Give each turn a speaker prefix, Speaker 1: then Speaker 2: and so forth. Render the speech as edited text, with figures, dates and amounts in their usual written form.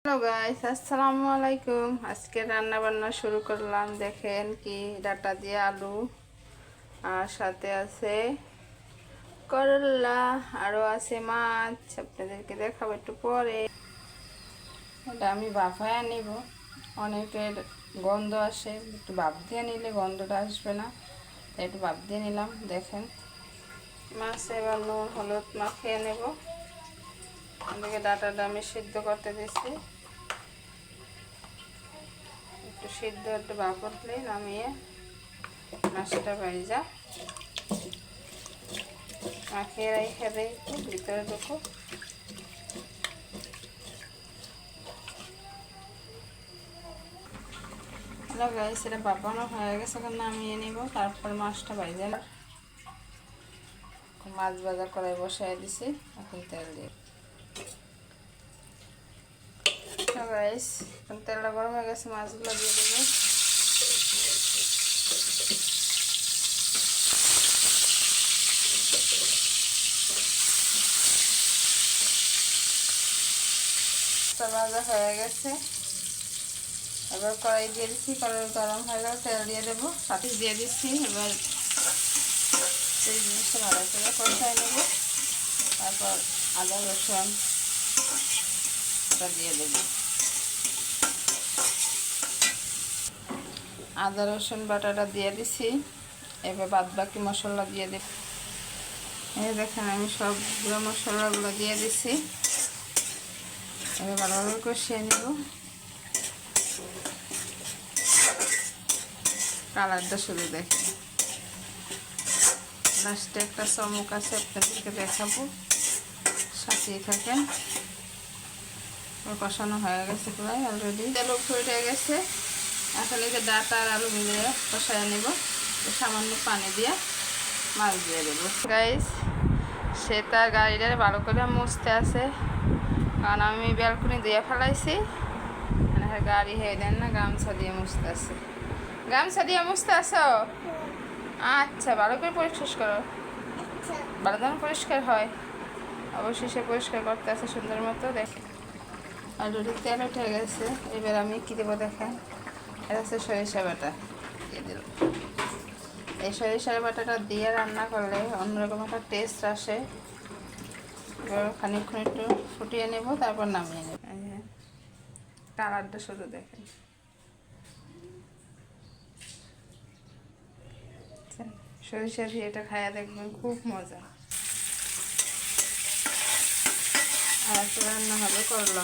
Speaker 1: Hello guys, আসসালামু আলাইকুম। আজকে রান্না বান্না শুরু করলাম। দেখেন কি ডাটা দিয়ে আলু আর সাথে আছে করলা, আরও আছে মাছ। আপনাদেরকে দেখাবো একটু পরে। এটা আমি ভাপায় নিব। অনেকের গন্ধ আসে, একটু ভাপ দিয়ে নিলে গন্ধটা আসবে না, তাই একটু ভাপ দিয়ে নিলাম। দেখেন মাছে এবার নুন হলুদ মাখিয়ে নেব। ওদিকে ডাটাটা আমি সিদ্ধ করতে দিচ্ছি। একটু সিদ্ধ একটু ভাপ উঠলেই নামিয়ে মাছটা ভাজা মাখিয়ে রেখে দিই, একটু ভিতরে ঢুকো। হ্যালো গাইস, এটা ভাপানো হয়ে গেছে, এখন নামিয়ে নিব। তারপর মাছটা ভাজা, মাছ ভাজা কড়াই বসাই দিছি। এখন তেল দিয়ে গাইস, এখন তেলটা গরম হয়ে গেছে, মাছগুলো দিয়ে দেবো। ভাজা হয়ে গেছে, এবার কড়াই দিয়ে দিচ্ছি। কড়াই গরম হয়ে গেলে তেল দিয়ে দেবো, সাথে দিয়ে দিচ্ছি। এবার এই জিনিসটা ভালো করে কষাই নেব। তারপর আদা রসুন দিয়ে দেবো। আদা রসুন বাটাটা দিয়ে দিছি। এবার বাদ বাকি মশলা দিয়ে দেব। এই দেখেন আমি সবগুলো মশলাগুলো দিয়ে দিছি। এবার ভালোভাবে কষিয়ে নেব। কালারটা শুধু দেখেন, লাস্টে একটা চমক আছে, আপনাদেরকে দেখাবো, সাথিয়ে থাকেন। কষানো হয়ে গেছে প্রায় অলরেডি, তেল ফুটে গেছে। এখন এই যে ডাটা আর আলু মিলিয়ে কষায় নেব। সামান্য পানি দিয়ে মাছ দিয়ে দেবো। গাইস, সে তার গাড়িটা ভালো করে মুছতে আছে, কারণ আমি ব্যালকনি দিয়ে ফেলাইছি। গাড়ি হয়ে দেন না, গামছা দিয়ে মুছতে আছে। গামছা দিয়ে মুছতে আসো? আচ্ছা, ভালো করে পরিষ্কার করো, ভালো যেন পরিষ্কার হয়। অবশ্যই সে পরিষ্কার করতে আছে সুন্দর মতো। দেখে আর যদি তেল উঠে গেছে, এবার আমি কী দেবো দেখেন। এটা হচ্ছে সরিষা বাটা দিয়ে দিল। এই সরিষার বাটাটা দিয়ে রান্না করলে অন্যরকম একটা টেস্ট আসে। এবার খানিকক্ষণ একটু ফুটিয়ে নেব, তারপর নামিয়ে নেব। কালারটা শুধু দেখেন, সরিষা দিয়ে এটা খায়া দেখবেন, খুব মজা। আর একটা রান্না হবে করলা